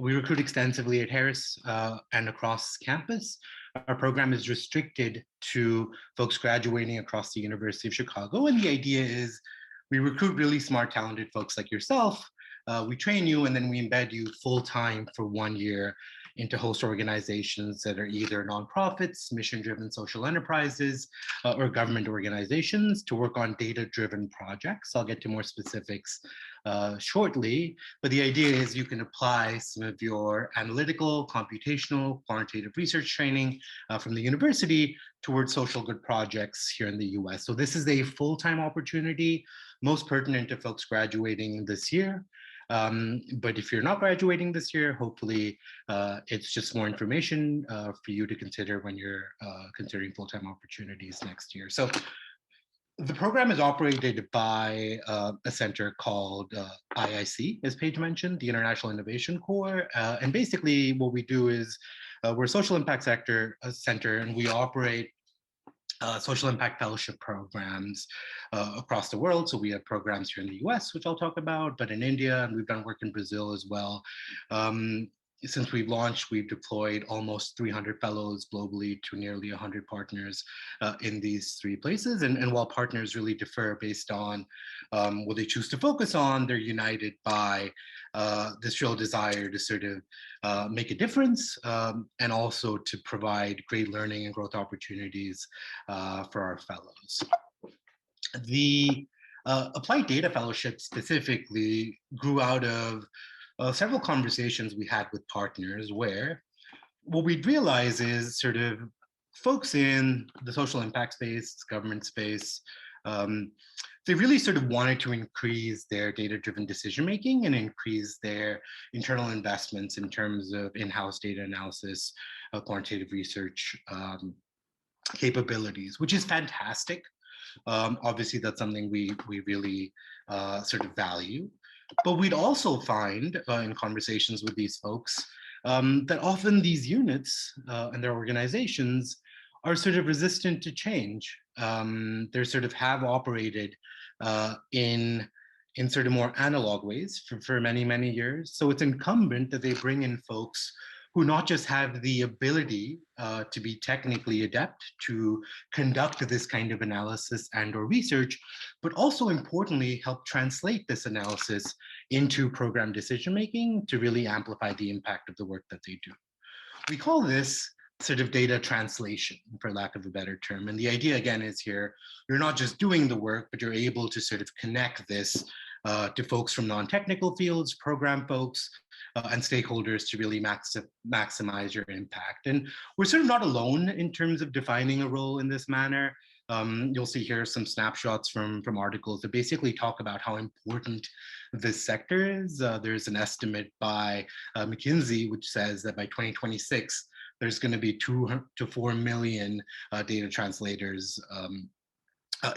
We recruit extensively at Harris and across campus. Our program is restricted to folks graduating across the University of Chicago. And the idea is we recruit really smart, talented folks like yourself. We train you and then we embed you full time for 1 year into host organizations that are either nonprofits, mission-driven social enterprises, or government organizations to work on data-driven projects. I'll get to more specifics shortly, but the idea is you can apply some of your analytical, computational, quantitative research training from the university towards social good projects here in the US. So this is a full-time opportunity, most pertinent to folks graduating this year. But if you're not graduating this year, hopefully it's just more information for you to consider when you're considering full-time opportunities next year. So the program is operated by a center called IIC, as Paige mentioned, the International Innovation Corps. And basically what we do is we're a social impact center, and we operate social impact fellowship programs across the world. So we have programs here in the US, which I'll talk about, but in India, and we've done work in Brazil as well. Since we've launched, we've deployed almost 300 fellows globally to nearly 100 partners in these 3 places. And while partners really differ based on what they choose to focus on, they're united by this real desire to sort of make a difference and also to provide great learning and growth opportunities for our fellows. The Applied Data Fellowship specifically grew out of several conversations we had with partners where what we'd realize is sort of folks in the social impact space, government space, they really sort of wanted to increase their data-driven decision-making and increase their internal investments in terms of in-house data analysis, quantitative research capabilities, which is fantastic. Obviously, that's something we really sort of value. But we'd also find in conversations with these folks that often these units and their organizations are sort of resistant to change. They sort of have operated in sort of more analog ways for many, many years. So it's incumbent that they bring in folks who not just have the ability to be technically adept to conduct this kind of analysis and or research, but also importantly, help translate this analysis into program decision-making to really amplify the impact of the work that they do. We call this sort of data translation, for lack of a better term. And the idea again is here, you're not just doing the work, but you're able to sort of connect this to folks from non-technical fields, program folks, and stakeholders to really maximize your impact. And we're sort of not alone in terms of defining a role in this manner. You'll see here some snapshots from articles that basically talk about how important this sector is. There's an estimate by McKinsey, which says that by 2026, there's going to be 2 to 4 million data translators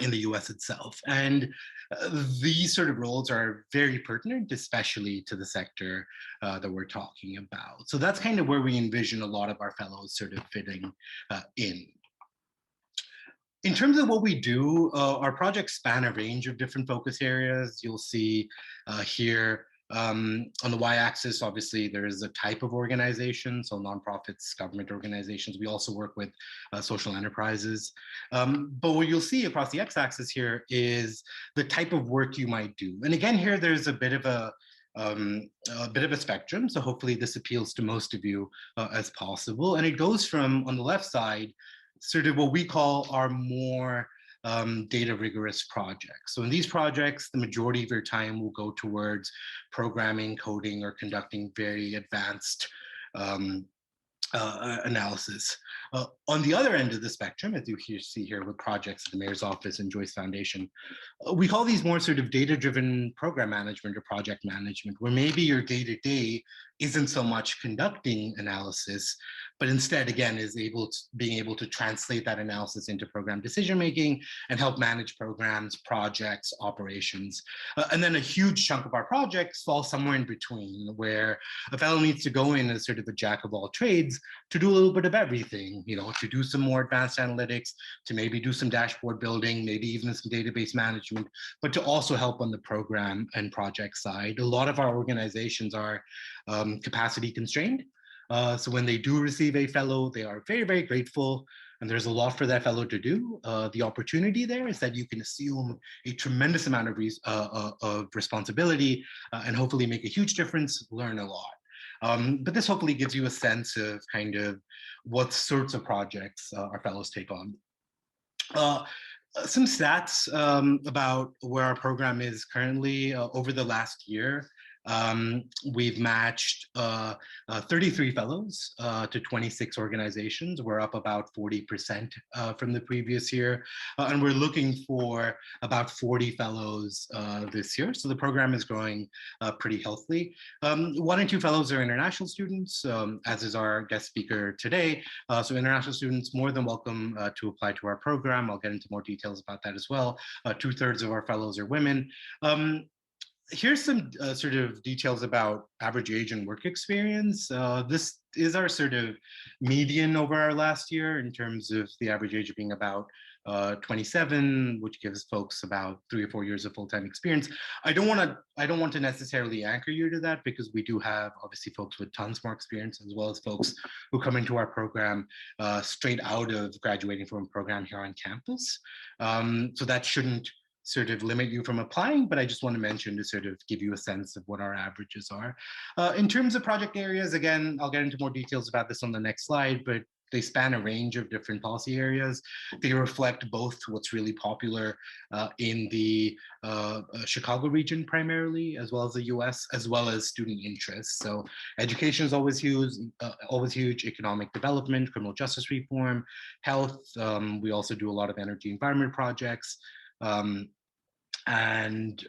in the US itself. And these sort of roles are very pertinent, especially to the sector that we're talking about. So that's kind of where we envision a lot of our fellows sort of fitting in. In terms of what we do, our projects span a range of different focus areas. You'll see here on the y-axis, obviously, there is a type of organization, so nonprofits, government organizations. We also work with social enterprises. But what you'll see across the x-axis here is the type of work you might do. And again, here there's a bit of a spectrum. So hopefully this appeals to most of you as possible. And it goes from, on the left side, sort of what we call our more data rigorous projects. So in these projects, the majority of your time will go towards programming, coding, or conducting very advanced analysis. On the other end of the spectrum, as you see here with projects at the Mayor's Office and Joyce Foundation, we call these more sort of data-driven program management or project management, where maybe your day-to-day isn't so much conducting analysis, but instead, again, is being able to translate that analysis into program decision-making and help manage programs, projects, operations. And then a huge chunk of our projects fall somewhere in between, where a fellow needs to go in as sort of a jack of all trades to do a little bit of everything, to do some more advanced analytics, to maybe do some dashboard building, maybe even some database management, but to also help on the program and project side. A lot of our organizations are capacity constrained. So when they do receive a fellow, they are very, very grateful. And there's a lot for that fellow to do. The opportunity there is that you can assume a tremendous amount of responsibility and hopefully make a huge difference, learn a lot. But this hopefully gives you a sense of kind of what sorts of projects our fellows take on. Uh, some stats about where our program is currently over the last year. We've matched 33 fellows to 26 organizations. We're up about 40% from the previous year. And we're looking for about 40 fellows this year. So the program is growing pretty healthily. 1 and 2 fellows are international students, as is our guest speaker today. So international students more than welcome to apply to our program. I'll get into more details about that as well. 2/3 of our fellows are women. Here's some sort of details about average age and work experience. This is our sort of median over our last year in terms of the average age being about 27, which gives folks about 3 or 4 years of full-time experience. I don't want to necessarily anchor you to that because we do have obviously folks with tons more experience as well as folks who come into our program straight out of graduating from a program here on campus. So that shouldn't sort of limit you from applying, but I just want to mention to sort of give you a sense of what our averages are. In terms of project areas, again, I'll get into more details about this on the next slide, but they span a range of different policy areas. They reflect both what's really popular in the Chicago region primarily, as well as the US, as well as student interests. So education is always huge, economic development, criminal justice reform, health. We also do a lot of energy environment projects. And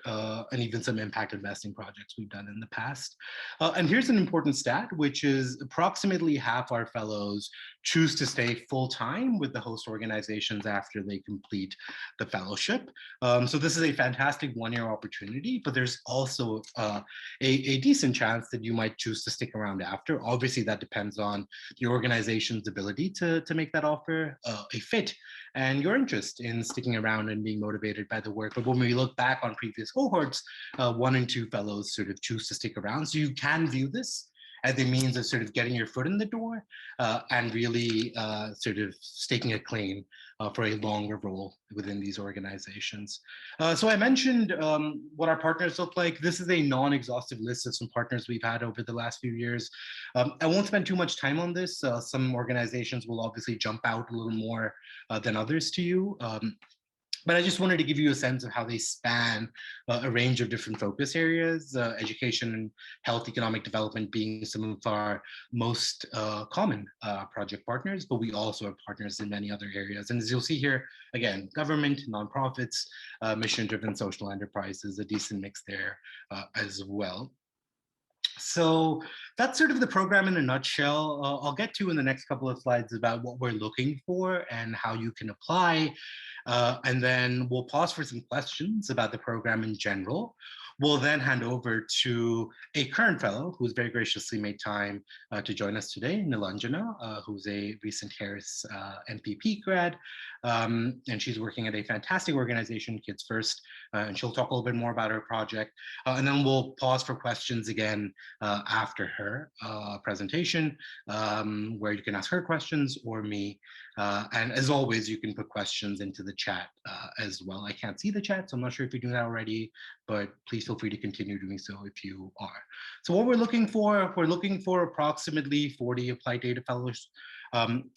even some impact investing projects we've done in the past. And here's an important stat, which is approximately half our fellows choose to stay full-time with the host organizations after they complete the fellowship. So this is a fantastic one-year opportunity, but there's also a decent chance that you might choose to stick around after. Obviously, that depends on your organization's ability to make that offer a fit and your interest in sticking around and being motivated by the work. But when we look back on previous cohorts, 1 and 2 fellows sort of choose to stick around. So you can view this as a means of sort of getting your foot in the door and really sort of staking a claim for a longer role within these organizations. So I mentioned what our partners look like. This is a non-exhaustive list of some partners we've had over the last few years. I won't spend too much time on this. Some organizations will obviously jump out a little more than others to you. But I just wanted to give you a sense of how they span a range of different focus areas, education and health, economic development being some of our most common project partners, but we also have partners in many other areas. And as you'll see here, again, government, nonprofits, mission-driven social enterprises, a decent mix there as well. So that's sort of the program in a nutshell. I'll get to in the next couple of slides about what we're looking for and how you can apply. And then we'll pause for some questions about the program in general. We'll then hand over to a current fellow who's very graciously made time to join us today, Nilanjana, who's a recent Harris MPP grad. And she's working at a fantastic organization, Kids First, and she'll talk a little bit more about her project. And then we'll pause for questions again after her presentation, where you can ask her questions or me. And as always, you can put questions into the chat as well. I can't see the chat, so I'm not sure if you're doing that already, but please feel free to continue doing so if you are. So what we're looking for approximately 40 applied data fellows.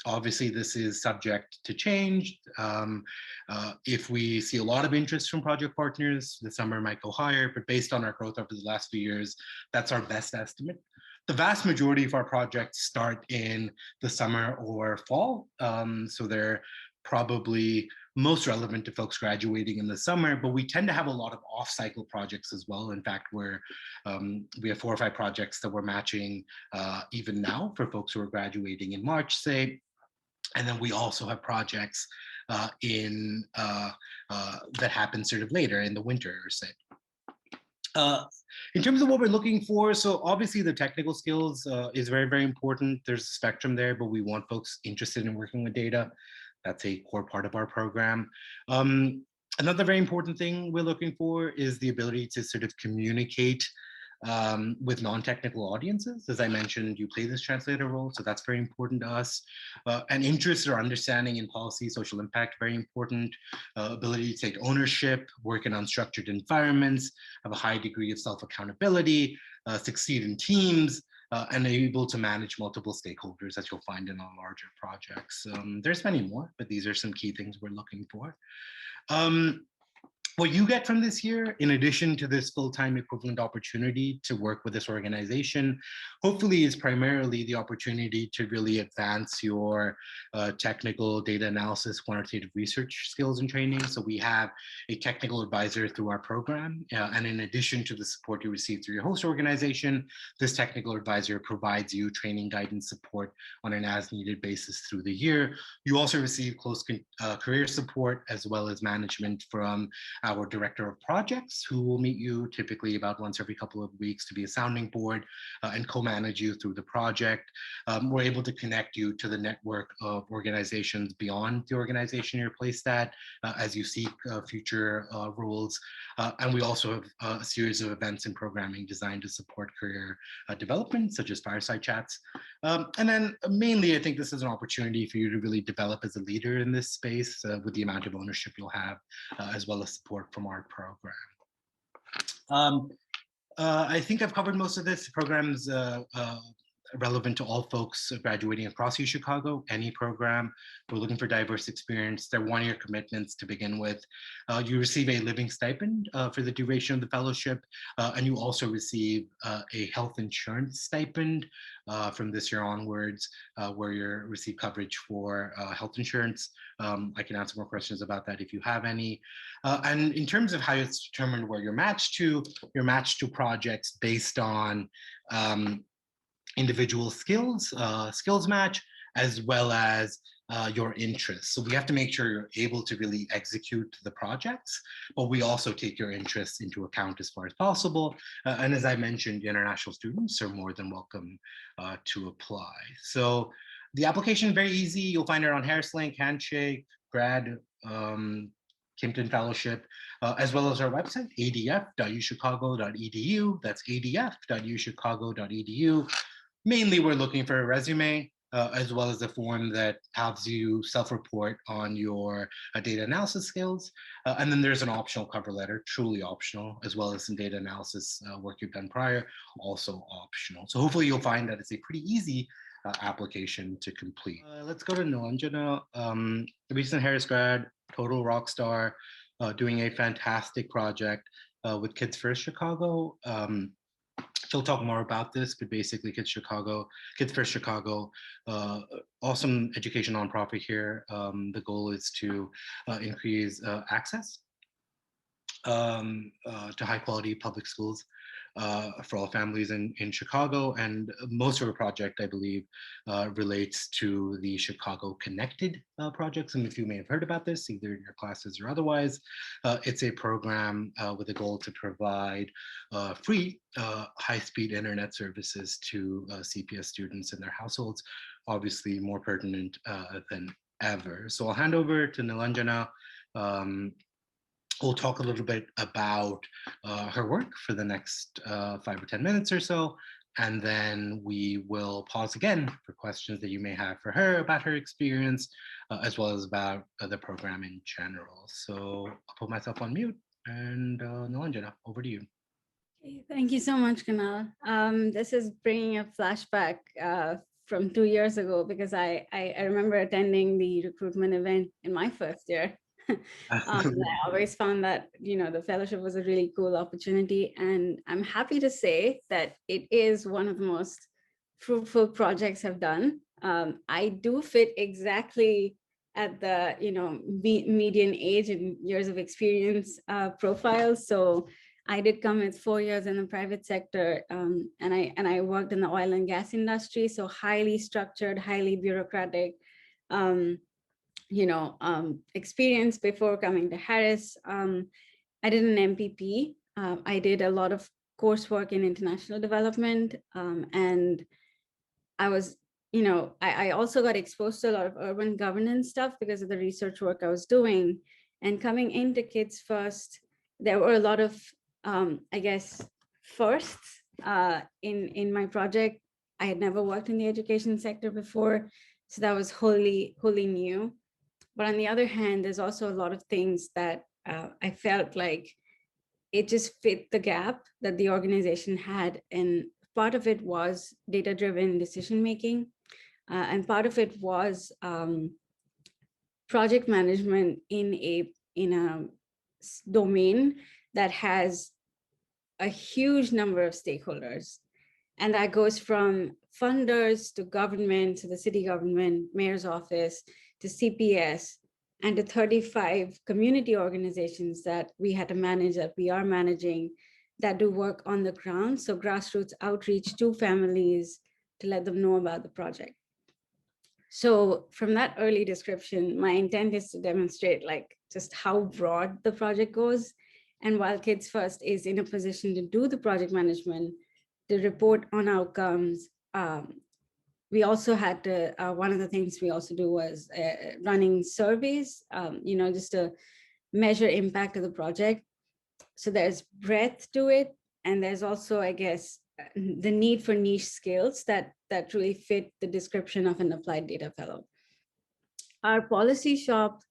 Obviously, this is subject to change. If we see a lot of interest from project partners, the summer might go higher, but based on our growth over the last few years, that's our best estimate. The vast majority of our projects start in the summer or fall. So they're probably most relevant to folks graduating in the summer, but we tend to have a lot of off-cycle projects as well. In fact, we have 4 or 5 projects that we're matching even now for folks who are graduating in March, say. And then we also have projects that happen sort of later in the winter, say. In terms of what we're looking for, so obviously the technical skills is very, very important. There's a spectrum there, but we want folks interested in working with data. That's a core part of our program. Another very important thing we're looking for is the ability to sort of communicate with non-technical audiences. As I mentioned, you play this translator role, so that's very important to us. And interest or understanding in policy, social impact, very important. Ability to take ownership, work in unstructured environments, have a high degree of self-accountability, succeed in teams, and able to manage multiple stakeholders, as you'll find in our larger projects. There's many more, but these are some key things we're looking for. What you get from this year, in addition to this full-time equivalent opportunity to work with this organization, hopefully is primarily the opportunity to really advance your technical data analysis, quantitative research skills and training. So we have a technical advisor through our program. And in addition to the support you receive through your host organization, this technical advisor provides you training, guidance, support on an as-needed basis through the year. You also receive close career support as well as management from our director of projects, who will meet you typically about once every couple of weeks to be a sounding board and co-manage you through the project. We're able to connect you to the network of organizations beyond the organization you're placed at as you seek future roles. And we also have a series of events and programming designed to support career development, such as fireside chats. And then mainly, I think this is an opportunity for you to really develop as a leader in this space with the amount of ownership you'll have, as well as support from our program. I think I've covered most of this. The program's relevant to all folks graduating across UChicago, any program. We're looking for diverse experience. They're one-year commitments to begin with. You receive a living stipend for the duration of the fellowship, and you also receive a health insurance stipend from this year onwards, where you receive coverage for health insurance. I can answer more questions about that if you have any. And in terms of how it's determined where you're matched to projects based on individual skills, skills match, as well as your interests. So we have to make sure you're able to really execute the projects, but we also take your interests into account as far as possible. And as I mentioned, international students are more than welcome to apply. So the application is very easy. You'll find it on HarrisLink, Handshake, Grad, Kimpton Fellowship, as well as our website, adf.uchicago.edu. That's adf.uchicago.edu. Mainly, we're looking for a resume, as well as a form that helps you self-report on your data analysis skills. And then there's an optional cover letter, truly optional, as well as some data analysis work you've done prior, also optional. So hopefully you'll find that it's a pretty easy application to complete. Let's go to Nilanjana, recent Harris grad, total rock star, doing a fantastic project with Kids First Chicago. She'll talk more about this, but basically Kids First Chicago, awesome education nonprofit here. The goal is to increase access to high quality public schools for all families in Chicago. And most of our project, I believe, relates to the Chicago Connected project. Some of you may have heard about this, either in your classes or otherwise. It's a program with a goal to provide free high-speed internet services to CPS students and their households, obviously more pertinent than ever. So I'll hand over to Nilanjana. We'll talk a little bit about her work for the next 5 or 10 minutes or so, and then we will pause again for questions that you may have for her about her experience, as well as about the program in general. So I'll put myself on mute, and Nilanjana, over to you. Okay, thank you so much, Kunal. This is bringing a flashback from 2 years ago, because I remember attending the recruitment event in my first year. I always found that, the fellowship was a really cool opportunity, and I'm happy to say that it is one of the most fruitful projects I've done. I do fit exactly at the, median age and years of experience profile. So I did come with 4 years in the private sector, and I worked in the oil and gas industry, so highly structured, highly bureaucratic. Experience before coming to Harris. I did an MPP. I did a lot of coursework in international development. And I was, I also got exposed to a lot of urban governance stuff because of the research work I was doing. And coming into Kids First, there were a lot of, firsts in my project. I had never worked in the education sector before, so that was wholly new. But on the other hand, there's also a lot of things that I felt like it just fit the gap that the organization had. And part of it was data-driven decision making, and part of it was project management in a domain that has a huge number of stakeholders. And that goes from funders to government, to the city government, mayor's office, to CPS, and to 35 community organizations that we had to manage, that we are managing, that do work on the ground. So grassroots outreach to families to let them know about the project. So from that early description, my intent is to demonstrate like just how broad the project goes. And while Kids First is in a position to do the project management, to report on outcomes, we also had to, one of the things we also do was running surveys, just to measure impact of the project. So there's breadth to it. And there's also, I guess, the need for niche skills that really fit the description of an applied data fellow. Our policy shop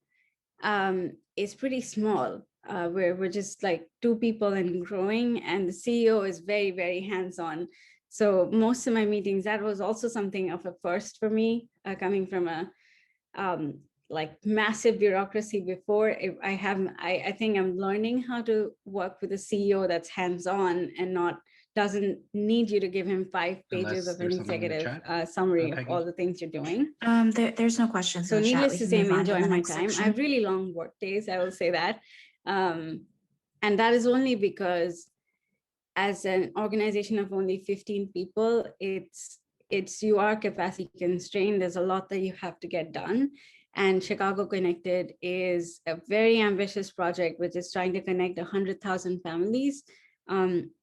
is pretty small. We're just like 2 people and growing, and the CEO is very, very hands-on. So most of my meetings, that was also something of a first for me, coming from a like massive bureaucracy before. I think I'm learning how to work with a CEO that's hands-on and not doesn't need you to give him 5 pages Unless of an there's something in the executive chat, summary of Peggy. all the things you're doing. There's no questions So in the chat. needless We to can say, move I'm on to the enjoying my next time. I section. have really long work days, I will say that. And that is only because as an organization of only 15 people, you are capacity constrained. There's a lot that you have to get done. And Chicago Connected is a very ambitious project, which is trying to connect 100,000 families,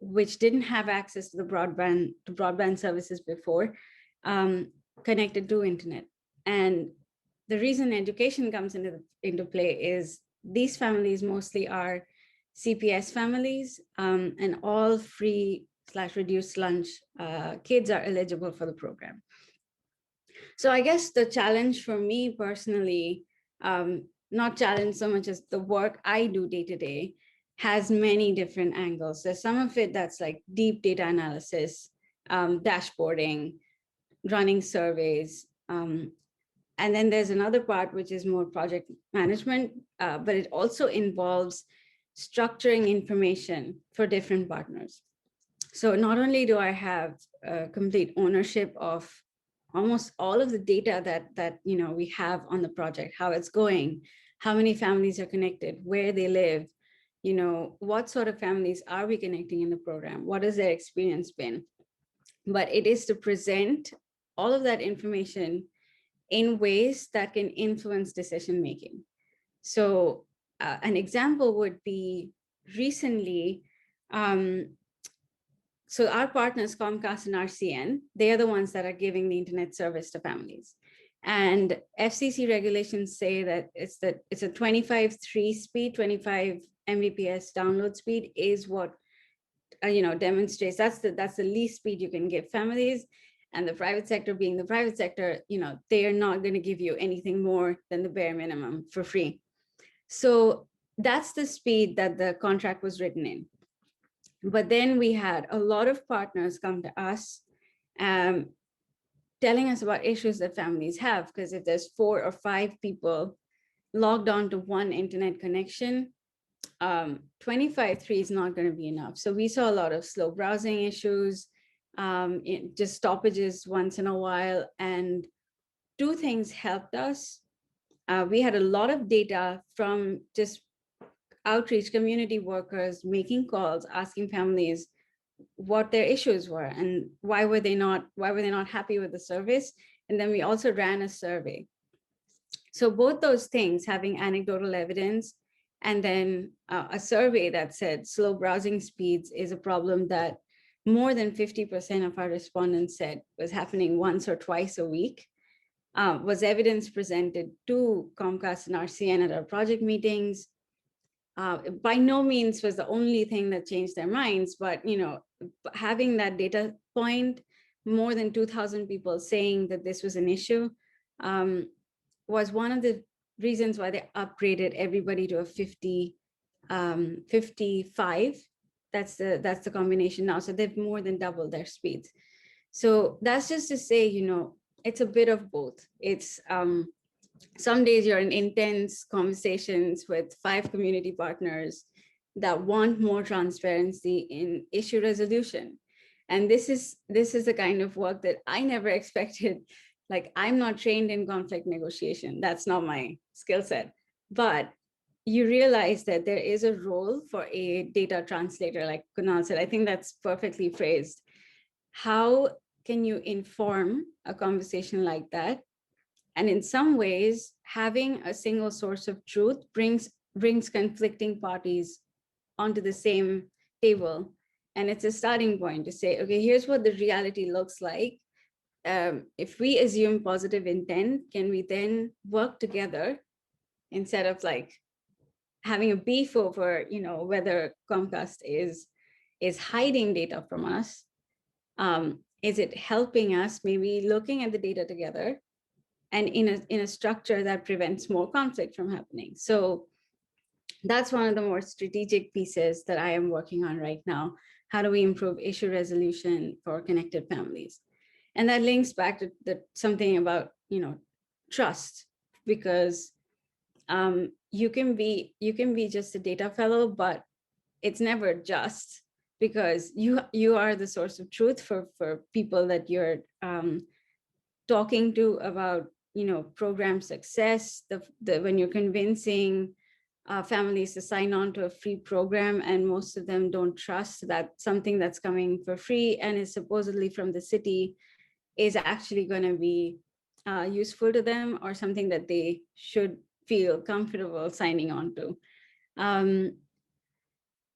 which didn't have access to the broadband services before, connected to internet. And the reason education comes into play is these families mostly are CPS families, and all free/reduced lunch kids are eligible for the program. So I guess the challenge for me personally, not challenge so much as the work I do day to day, has many different angles. There's some of it that's like deep data analysis, dashboarding, running surveys. And then there's another part, which is more project management, but it also involves structuring information for different partners. So not only do I have complete ownership of almost all of the data that we have on the project, how it's going, how many families are connected, where they live, what sort of families are we connecting in the program, what has their experience been, but it is to present all of that information in ways that can influence decision making. So an example would be recently, so our partners, Comcast and RCN, they are the ones that are giving the internet service to families. And FCC regulations say that it's a 25.3 speed, 25 Mbps download speed is what demonstrates that's the least speed you can give families. And the private sector, being the private sector, they are not going to give you anything more than the bare minimum for free. So that's the speed that the contract was written in. But then we had a lot of partners come to us, telling us about issues that families have, because if there's 4 or 5 people logged on to one internet connection, 25.3 is not going to be enough. So we saw a lot of slow browsing issues, just stoppages once in a while. And 2 things helped us. We had a lot of data from just outreach community workers making calls, asking families what their issues were and why were they not happy with the service. And then we also ran a survey. So both those things, having anecdotal evidence and then a survey that said slow browsing speeds is a problem that more than 50% of our respondents said was happening once or twice a week, was evidence presented to Comcast and RCN at our project meetings. by no means was the only thing that changed their minds, but having that data point, more than 2,000 people saying that this was an issue, um, was one of the reasons why they upgraded everybody to a 55. That's the combination now. So they've more than doubled their speeds. So that's just to say, it's a bit of both. It's some days you're in intense conversations with 5 community partners that want more transparency in issue resolution. And this is the kind of work that I never expected. Like, I'm not trained in conflict negotiation. That's not my skill set. But you realize that there is a role for a data translator, like Kunal said. I think that's perfectly phrased. How can you inform a conversation like that? And in some ways, having a single source of truth brings conflicting parties onto the same table. And it's a starting point to say, okay, here's what the reality looks like. If we assume positive intent, can we then work together instead of like having a beef over, whether Comcast is hiding data from us? Is it helping us, maybe looking at the data together and in a structure that prevents more conflict from happening? So that's one of the more strategic pieces that I am working on right now. How do we improve issue resolution for connected families? And that links back to something about trust, because you can be just a data fellow, but it's never just, because you are the source of truth for people that you're talking to about program success. When you're convincing families to sign on to a free program, and most of them don't trust that something that's coming for free and is supposedly from the city is actually going to be useful to them, or something that they should feel comfortable signing on to.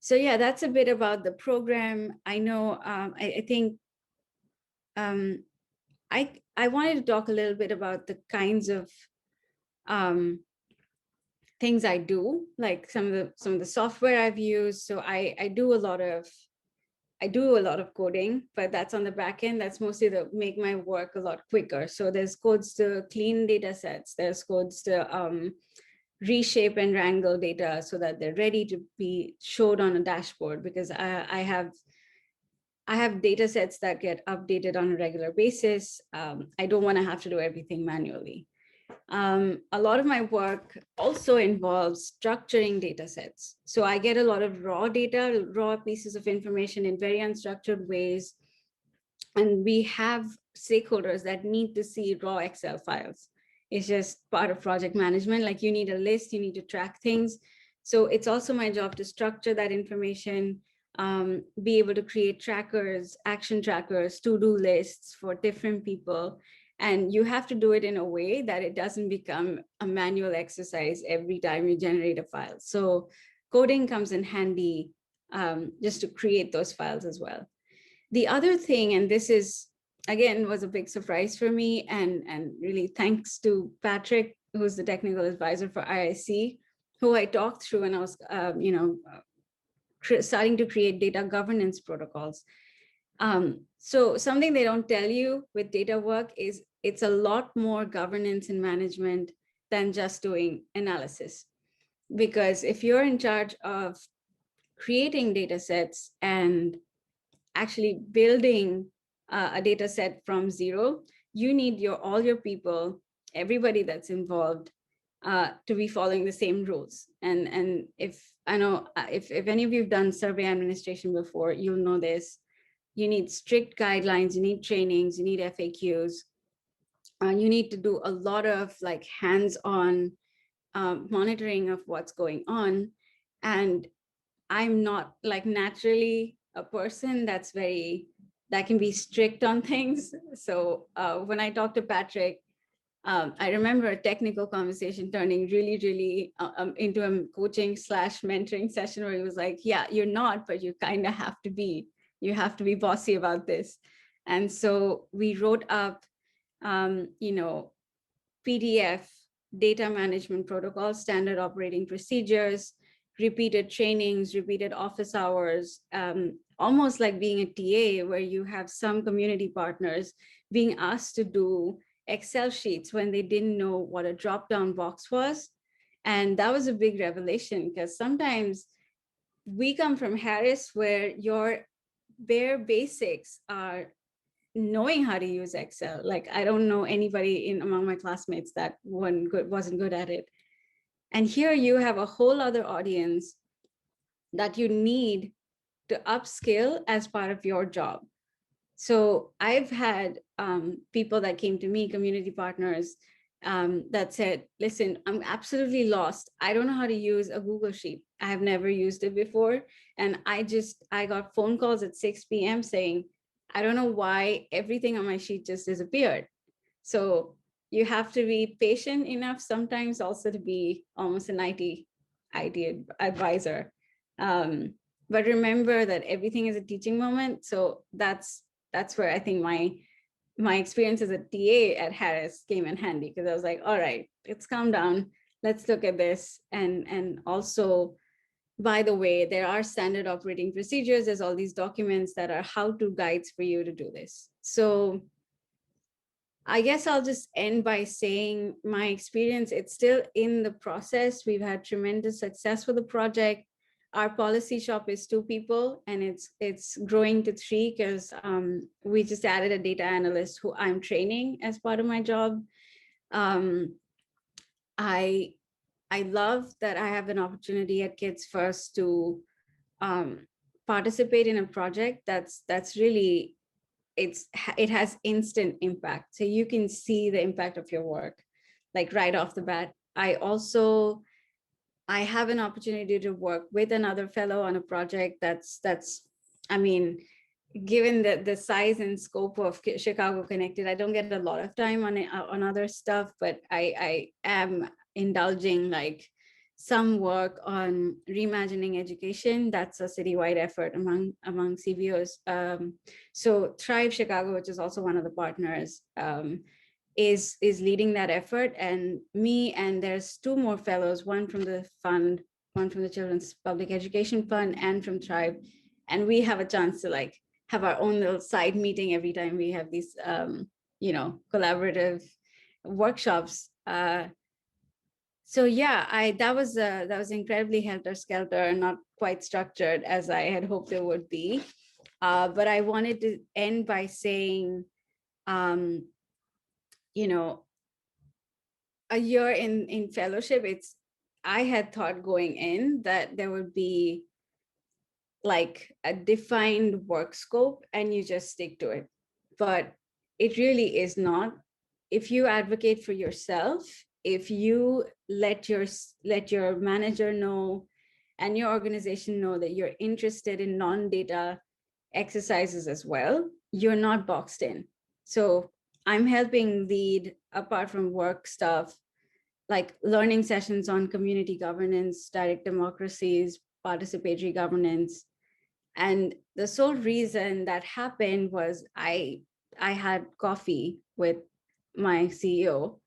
So yeah, that's a bit about the program. I know, I think I wanted to talk a little bit about the kinds of things I do, like some of the software I've used. So I do a lot of coding, but that's on the back end. That's mostly to make my work a lot quicker. So there's codes to clean data sets. There's codes to reshape and wrangle data so that they're ready to be showed on a dashboard, because I have data sets that get updated on a regular basis. I don't want to have to do everything manually. A lot of my work also involves structuring data sets. So I get a lot of raw data, raw pieces of information in very unstructured ways. And we have stakeholders that need to see raw Excel files. It's just part of project management. Like, you need a list, you need to track things. So it's also my job to structure that information, be able to create trackers, action trackers, to-do lists for different people. And you have to do it in a way that it doesn't become a manual exercise every time you generate a file. So coding comes in handy, just to create those files as well. The other thing, and this is, again, was a big surprise for me, and really thanks to Patrick, who's the technical advisor for IIC, who I talked through when I was, starting to create data governance protocols. So something they don't tell you with data work is it's a lot more governance and management than just doing analysis. Because if you're in charge of creating data sets and actually building a data set from zero, you need all your people, everybody that's involved, to be following the same rules. And if I know, if any of you've done survey administration before, you'll know this. You need strict guidelines, you need trainings, you need FAQs. You need to do a lot of like hands-on monitoring of what's going on. And I'm not like naturally a person that can be strict on things. So when I talked to Patrick, I remember a technical conversation turning really, really into a coaching / mentoring session where he was like, yeah, you're not, but you kind of have to be. You have to be bossy about this. And so we wrote up, PDF data management protocols, standard operating procedures, repeated trainings, repeated office hours, almost like being a TA, where you have some community partners being asked to do Excel sheets when they didn't know what a drop-down box was. And that was a big revelation, because sometimes we come from Harris, where your bare basics are knowing how to use Excel. Like, I don't know anybody in among my classmates that wasn't good at it. And here you have a whole other audience that you need to upskill as part of your job. So I've had people that came to me, community partners, that said, listen, I'm absolutely lost. I don't know how to use a Google Sheet. I have never used it before. And I got phone calls at 6 p.m. saying, I don't know why everything on my sheet just disappeared. So you have to be patient enough sometimes also to be almost an IT advisor. But remember that everything is a teaching moment. So that's where I think my experience as a TA at Harris came in handy, because I was like, all right, let's calm down. Let's look at this. And also, by the way, there are standard operating procedures. There's all these documents that are how-to guides for you to do this. So I guess I'll just end by saying my experience, it's still in the process. We've had tremendous success with the project. Our policy shop is 2 people, and it's growing to 3, because we just added a data analyst who I'm training as part of my job. Um, I love that I have an opportunity at Kids First to participate in a project that's really, it has instant impact. So you can see the impact of your work, like right off the bat. I have an opportunity to work with another fellow on a project that's, I mean, given the size and scope of Chicago Connected, I don't get a lot of time on other stuff, but I am indulging like some work on reimagining education. That's a citywide effort among CVOs. So Thrive Chicago, which is also one of the partners, is leading that effort. And me, and there's 2 more fellows, one from the fund, one from the Children's Public Education Fund, and from Thrive. And we have a chance to like have our own little side meeting every time we have these collaborative workshops. So yeah, that was incredibly helter-skelter, not quite structured as I had hoped it would be. But I wanted to end by saying, you know, a year in fellowship, I had thought going in that there would be like a defined work scope and you just stick to it. But it really is not. If you advocate for yourself, if you let your manager know and your organization know that you're interested in non-data exercises as well, you're not boxed in. So I'm helping lead, apart from work stuff, like learning sessions on community governance, direct democracies, participatory governance. And the sole reason that happened was I had coffee with my CEO,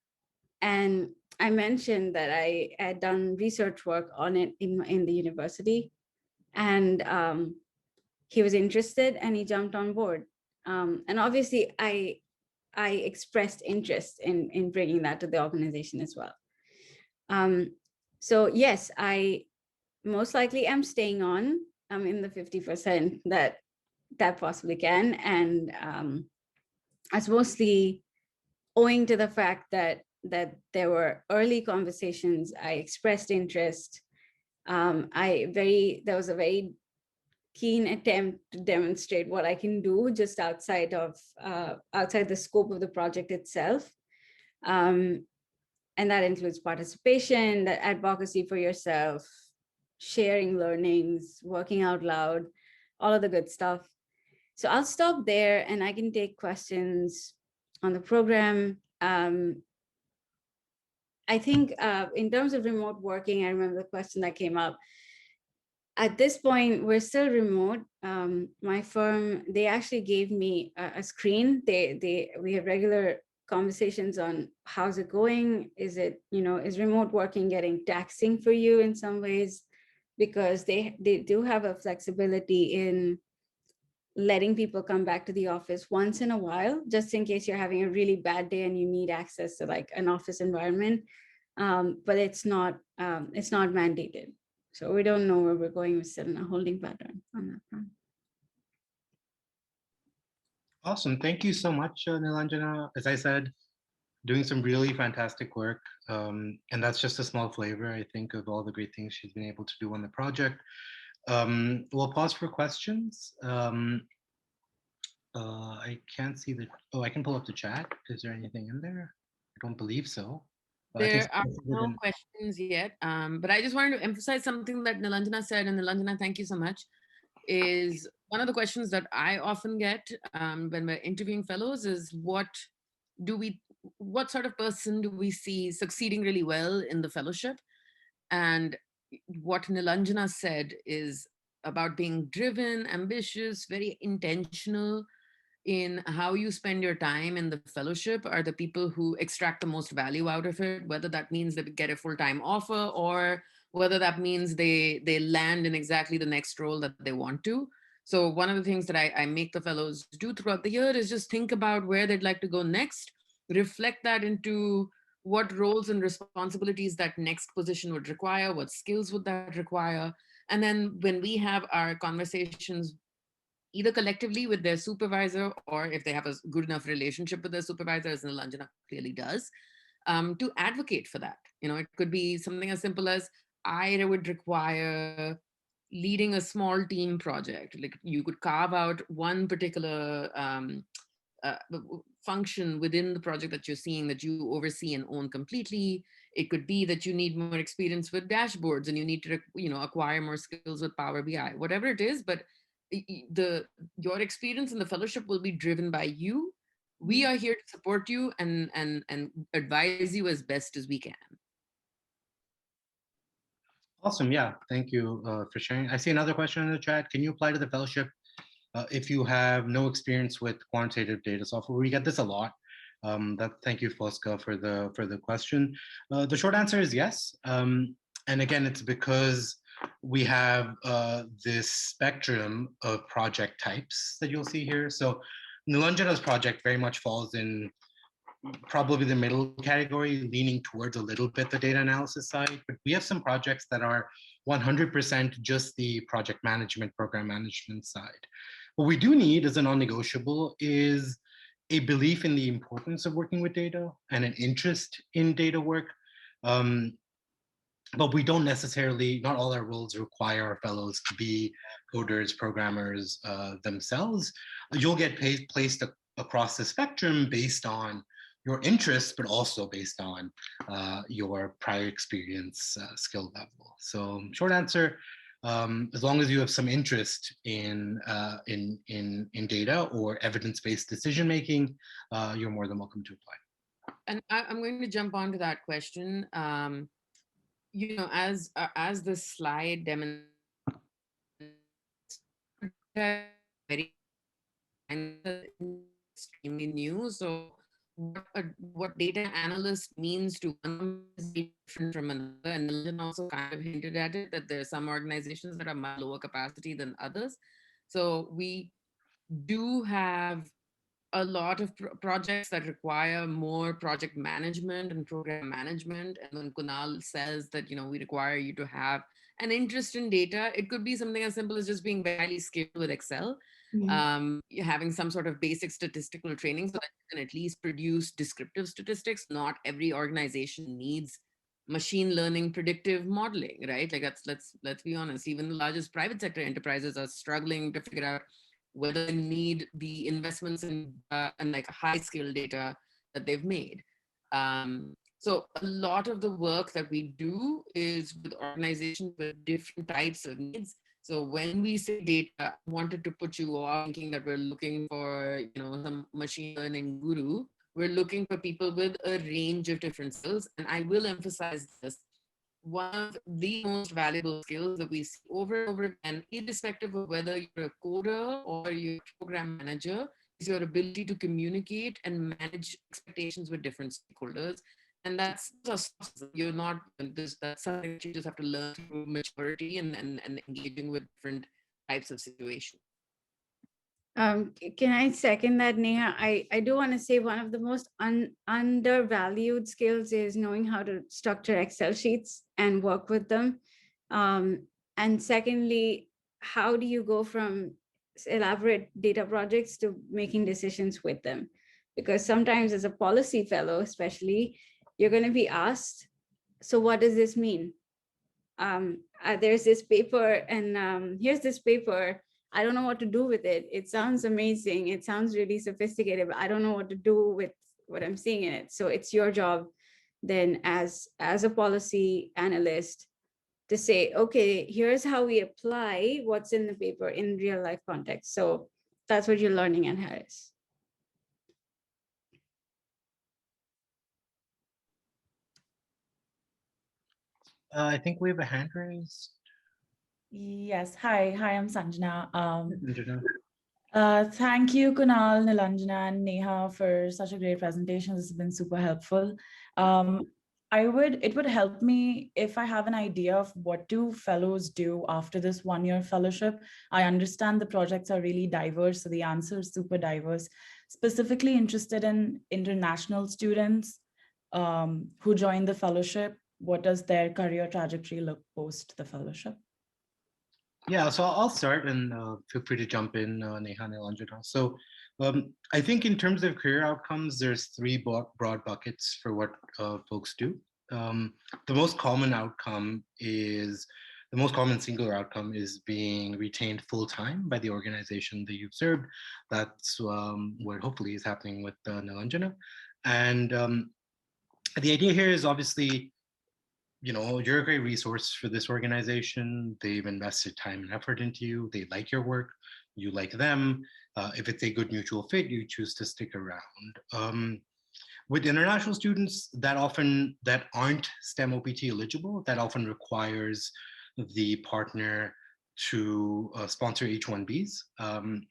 and I mentioned that I had done research work on it in the university, and he was interested and he jumped on board. And obviously, I expressed interest in bringing that to the organization as well. So yes, I most likely am staying on. I'm in the 50% that possibly can. And it's mostly owing to the fact that there were early conversations. I expressed interest. There was a very keen attempt to demonstrate what I can do just outside the scope of the project itself. And that includes participation, that advocacy for yourself, sharing learnings, working out loud, all of the good stuff. So I'll stop there and I can take questions on the program. I think in terms of remote working, I remember the question that came up. At this point, we're still remote. My firm, they actually gave me a screen. We have regular conversations on how's it going. Is remote working getting taxing for you in some ways? because they do have a flexibility in letting people come back to the office once in a while, just in case you're having a really bad day and you need access to like an office environment. But it's not mandated. So we don't know where we're going. We're still in a holding pattern on that front. Awesome. Thank you so much, Nilanjana. As I said, doing some really fantastic work. And that's just a small flavor, I think, of all the great things she's been able to do on the project. We'll pause for questions. I can't see the, oh, I can pull up the chat. Is there anything in there? I don't believe so. I think There are no in, questions yet, but I just wanted to emphasize something that Nilanjana said, and Nilanjana, thank you so much, is one of the questions that I often get when we're interviewing fellows is what sort of person do we see succeeding really well in the fellowship? And what Nilanjana said is about being driven, ambitious, very intentional in how you spend your time in the fellowship are the people who extract the most value out of it, whether that means they get a full-time offer or whether that means they land in exactly the next role that they want to. So one of the things that I make the fellows do throughout the year is just think about where they'd like to go next, reflect that into what roles and responsibilities that next position would require, what skills would that require. And then when we have our conversations either collectively with their supervisor or if they have a good enough relationship with their supervisor, as Nilanjana clearly does, to advocate for that. You know, it could be something as simple as I would require leading a small team project. Like you could carve out one particular function within the project that you're seeing that you oversee and own completely. It could be that you need more experience with dashboards and you need to, acquire more skills with Power BI, whatever it is. But the your experience in the fellowship will be driven by you. We are here to support you and advise you as best as we can. awesome. Yeah. Thank you for sharing. I see another question in the chat. Can you apply to the fellowship if you have no experience with quantitative data software? We get this a lot. Thank you, Fosca, for the question. The short answer is yes. And again, it's because we have this spectrum of project types that you'll see here. So Nilanjana's project very much falls in probably the middle category, leaning towards a little bit the data analysis side. But we have some projects that are 100% just the project management, program management side. What we do need as a non-negotiable is a belief in the importance of working with data and an interest in data work. But we don't necessarily, not all our roles require our fellows to be coders, programmers themselves. You'll get placed across the spectrum based on your interests, but also based on your prior experience, skill level. So short answer, as long as you have some interest in data or evidence-based decision making, you're more than welcome to apply. And I'm going to jump onto that question. As the slide demonstrates, very extremely new. So what data analyst means to one is different from another. And Nilanjan also kind of hinted at it, that there are some organizations that are much lower capacity than others. So we do have a lot of projects that require more project management and program management. And when Kunal says that, we require you to have an interest in data, it could be something as simple as just being highly skilled with Excel, having some sort of basic statistical training so that you can at least produce descriptive statistics. Not every organization needs machine learning predictive modeling, right? Like let's be honest, even the largest private sector enterprises are struggling to figure out whether they need the investments in like high skill data that they've made. So a lot of the work that we do is with organizations with different types of needs. So when we say data, I wanted to put you off thinking that we're looking for, some machine learning guru. We're looking for people with a range of different skills. And I will emphasize this. One of the most valuable skills that we see over and over again, irrespective of whether you're a coder or you're a program manager, is your ability to communicate and manage expectations with different stakeholders. And that's a soft skill. You're not this. That's something that you just have to learn through maturity and engaging with different types of situations. Can I second that, Neha? I do want to say one of the most undervalued skills is knowing how to structure Excel sheets and work with them. And secondly, how do you go from elaborate data projects to making decisions with them? Because sometimes as a policy fellow, especially, you're going to be asked, so what does this mean? There's this paper and here's this paper. I don't know what to do with it. It sounds amazing. It sounds really sophisticated, but I don't know what to do with what I'm seeing in it. So it's your job then as a policy analyst to say, okay, here's how we apply what's in the paper in real life context. So that's what you're learning at Harris. I think we have a hand raised. Yes. Hi, I'm Sanjana. Anjana. Thank you, Kunal, Nilanjana, and Neha for such a great presentation. This has been super helpful. It would help me if I have an idea of what do fellows do after this 1-year fellowship. I understand the projects are really diverse, so the answer is super diverse. Specifically interested in international students who join the fellowship. What does their career trajectory look post the fellowship? Yeah, so I'll start and feel free to jump in, Neha and Nilanjana. So I think in terms of career outcomes, there's three broad buckets for what folks do. The most common singular outcome is being retained full-time by the organization that you've served. That's what hopefully is happening with Nilanjana. And the idea here is obviously, you're a great resource for this organization. They've invested time and effort into you. They like your work. You like them. If it's a good mutual fit, you choose to stick around. With international students that aren't STEM OPT eligible, that often requires the partner to sponsor H-1Bs.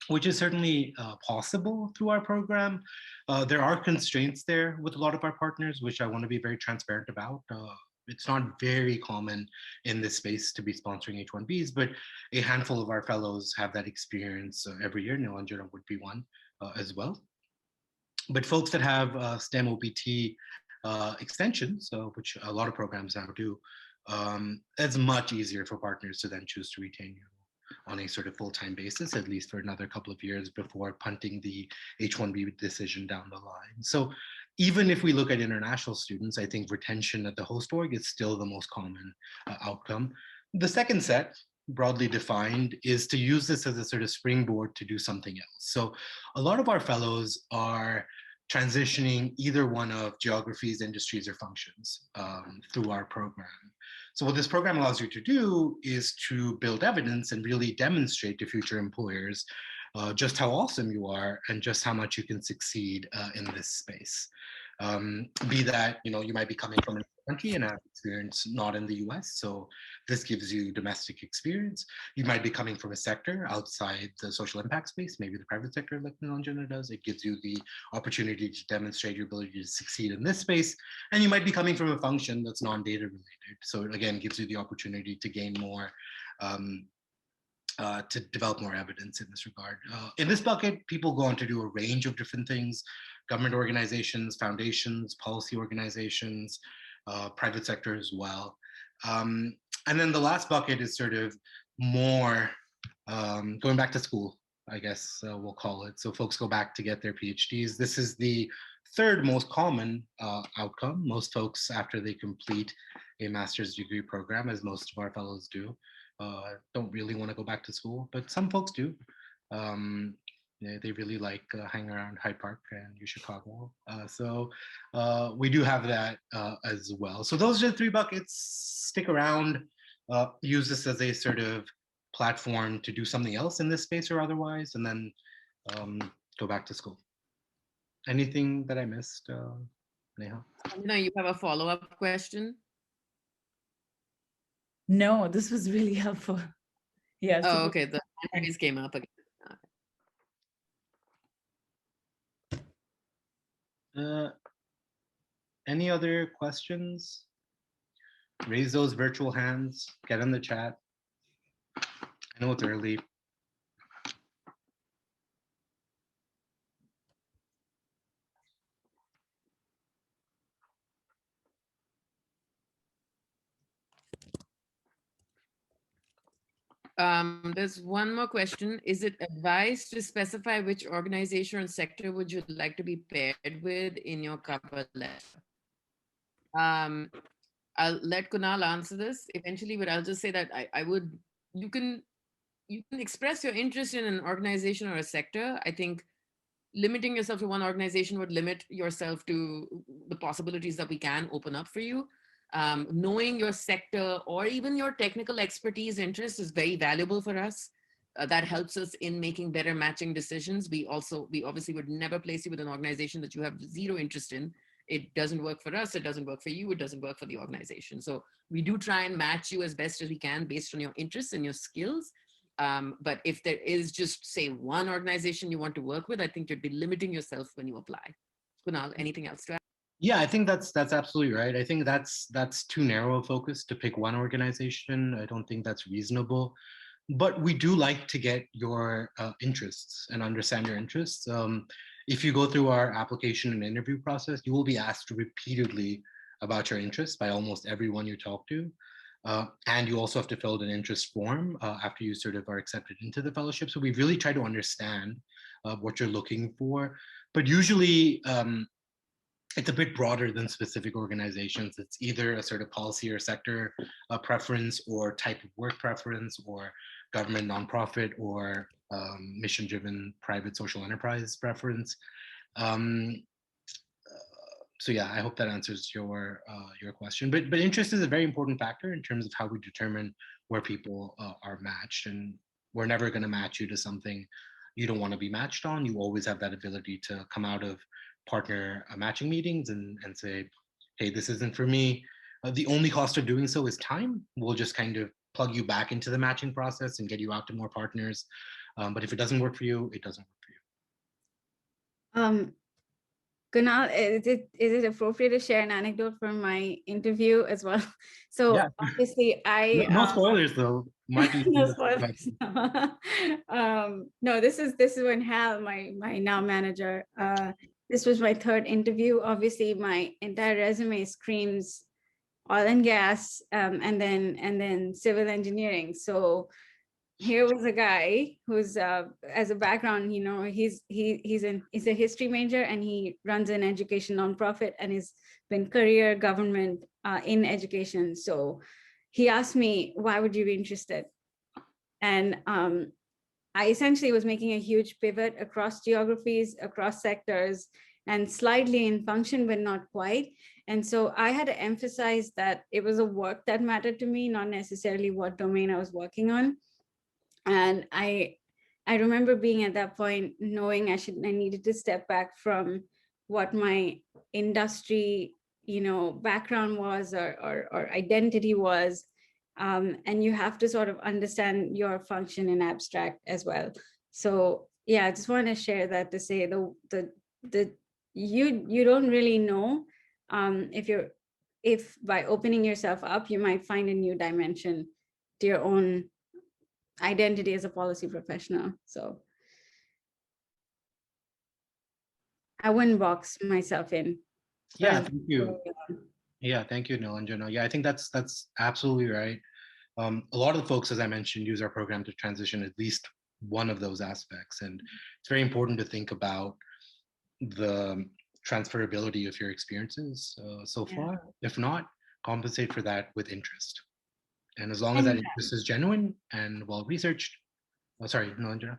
Which is certainly possible through our program. There are constraints there with a lot of our partners, which I want to be very transparent about. It's not very common in this space to be sponsoring H-1Bs, but a handful of our fellows have that experience every year. Nilanjana would be one as well. But folks that have STEM OPT extensions, which a lot of programs now do, it's much easier for partners to then choose to retain you on a sort of full-time basis, at least for another couple of years before punting the H-1B decision down the line. So even if we look at international students, I think retention at the host org is still the most common outcome. The second set, broadly defined, is to use this as a sort of springboard to do something else. So a lot of our fellows are transitioning either one of geographies, industries, or functions through our program. So what this program allows you to do is to build evidence and really demonstrate to future employers just how awesome you are and just how much you can succeed in this space. Be that, you might be coming from a country and have experience not in the US, so this gives you domestic experience. You might be coming from a sector outside the social impact space, maybe the private sector like Nilanjana does. It gives you the opportunity to demonstrate your ability to succeed in this space. And you might be coming from a function that's non-data related. So it again gives you the opportunity to gain more, to develop more evidence in this regard. In this bucket, people go on to do a range of different things: government organizations, foundations, policy organizations, private sector as well. And then the last bucket is sort of more going back to school, I guess we'll call it. So folks go back to get their PhDs. This is the third most common outcome. Most folks, after they complete a master's degree program, as most of our fellows do, don't really want to go back to school, but some folks do. They really like hanging around Hyde Park and U Chicago. So we do have that as well. So those are the three buckets. Stick around, use this as a sort of platform to do something else in this space or otherwise, and then go back to school. Anything that I missed, Neha? You have a follow-up question? No, this was really helpful. Yes. Oh, okay. The hand came up again. Any other questions? Raise those virtual hands, get in the chat. I know it's early. There's one more question. Is it advised to specify which organization or sector would you like to be paired with in your cover letter? I'll let Kunal answer this eventually, but I'll just say that I would, you can express your interest in an organization or a sector. I think limiting yourself to one organization would limit yourself to the possibilities that we can open up for you. Knowing your sector or even your technical expertise interest is very valuable for us. That helps us in making better matching decisions. We obviously would never place you with an organization that you have zero interest in. It doesn't work for us. It doesn't work for you. It doesn't work for the organization. So we do try and match you as best as we can based on your interests and your skills. But if there is just, say, one organization you want to work with, I think you'd be limiting yourself when you apply. Kunal, anything else to add? Yeah, I think that's absolutely right. I think that's too narrow a focus to pick one organization. I don't think that's reasonable. But we do like to get your interests and understand your interests. If you go through our application and interview process, you will be asked repeatedly about your interests by almost everyone you talk to. And you also have to fill out an interest form after you sort of are accepted into the fellowship. So we really try to understand what you're looking for. But usually it's a bit broader than specific organizations. It's either a sort of policy or sector preference or type of work preference or government nonprofit or mission-driven private social enterprise preference. So yeah, I hope that answers your question. But interest is a very important factor in terms of how we determine where people are matched, and we're never going to match you to something you don't want to be matched on. You always have that ability to come out of partner matching meetings and say, hey, this isn't for me. The only cost of doing so is time. We'll just kind of plug you back into the matching process and get you out to more partners. But if it doesn't work for you, it doesn't work for you. Kunal, is it appropriate to share an anecdote from my interview as well? So Yeah. obviously No spoilers though. Might be no spoilers. No, this is when Hal, my now manager, this was my third interview. Obviously, my entire resume screams oil and gas, and then civil engineering. So here was a guy who's as a background, you know, he's a history major and he runs an education nonprofit and has been career government in education. So he asked me, why would you be interested? And I essentially was making a huge pivot across geographies, across sectors, and slightly in function, but not quite. And so I had to emphasize that it was a work that mattered to me, not necessarily what domain I was working on. And I remember being at that point knowing I needed to step back from what my industry, you know, background was or identity was. And you have to sort of understand your function in abstract as well. So yeah, I just want to share that to say you don't really know if by opening yourself up, you might find a new dimension to your own identity as a policy professional. So I wouldn't box myself in. Yeah, thank you. Yeah, thank you, Nilanjana. Yeah, I think that's absolutely right. A lot of the folks, as I mentioned, use our program to transition at least one of those aspects. And it's very important to think about the transferability of your experiences so far. If not, compensate for that with interest. And as long as that interest is genuine and well-researched, sorry, Nilanjana.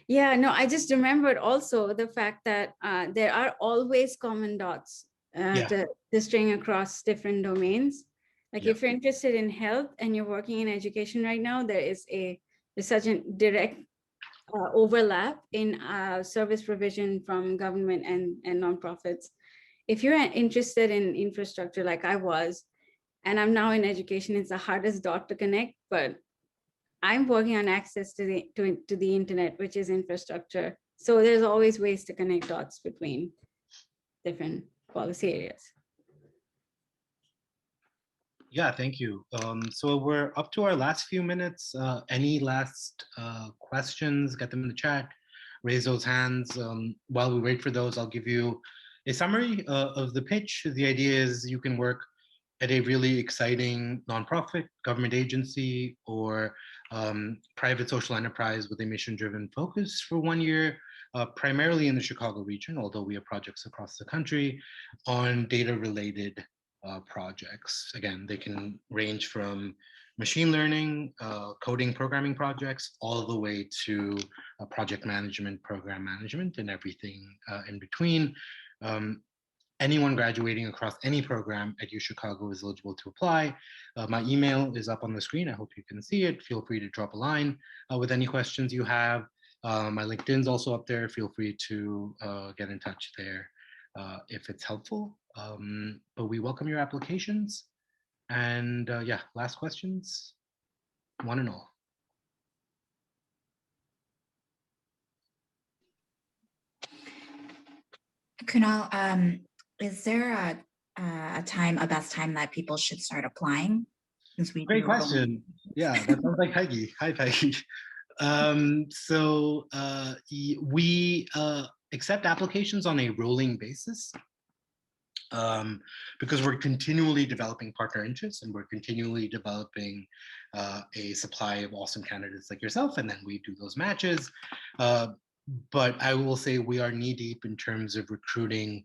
Yeah, no, I just remembered also the fact that there are always common dots to string across different domains. Like if you're interested in health and you're working in education right now, there's such a direct overlap in service provision from government and nonprofits. If you're interested in infrastructure like I was, and I'm now in education, it's the hardest dot to connect, but I'm working on access to the internet, which is infrastructure. So there's always ways to connect dots between different policy areas. Yeah, thank you. So we're up to our last few minutes. Any last questions? Get them in the chat. Raise those hands. While we wait for those, I'll give you a summary of the pitch. The idea is you can work at a really exciting nonprofit, government agency, or private social enterprise with a mission-driven focus for 1 year, primarily in the Chicago region, although we have projects across the country on data-related projects. Again, they can range from machine learning, coding, programming projects, all the way to project management, program management, and everything in between. Um, Anyone graduating across any program at UChicago is eligible to apply. My email is up on the screen. I hope you can see it. Feel free to drop a line with any questions you have. My LinkedIn's also up there. Feel free to get in touch there if it's helpful. But we welcome your applications. And yeah, last questions, one and all. Kunal, is there a best time that people should start applying? Since we Great do question. Yeah, that sounds like Peggy. Hi, Peggy. We accept applications on a rolling basis because we're continually developing partner interests and we're continually developing a supply of awesome candidates like yourself, and then we do those matches. But I will say we are knee deep in terms of recruiting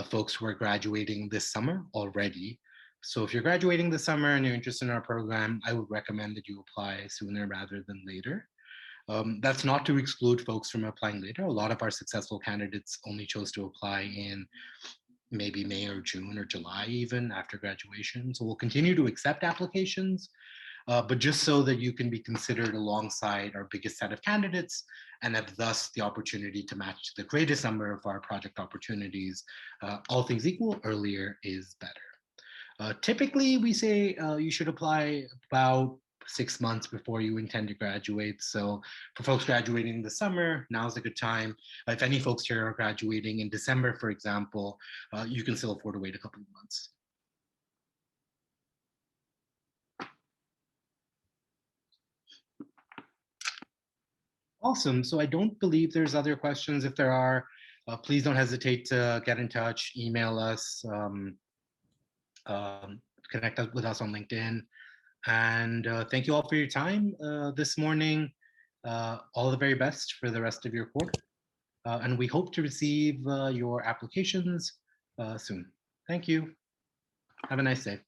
folks who are graduating this summer already. So if you're graduating this summer and you're interested in our program, I would recommend that you apply sooner rather than later. That's not to exclude folks from applying later. A lot of our successful candidates only chose to apply in maybe May or June or July even after graduation. So we'll continue to accept applications, but just so that you can be considered alongside our biggest set of candidates and have thus the opportunity to match the greatest number of our project opportunities. All things equal, earlier is better. Typically, we say you should apply about 6 months before you intend to graduate. So for folks graduating this summer, now's a good time. If any folks here are graduating in December, for example, you can still afford to wait a couple of months. Awesome. So I don't believe there's other questions. If there are, please don't hesitate to get in touch, email us, connect with us on LinkedIn. And thank you all for your time this morning. All the very best for the rest of your quarter. And we hope to receive your applications soon. Thank you. Have a nice day.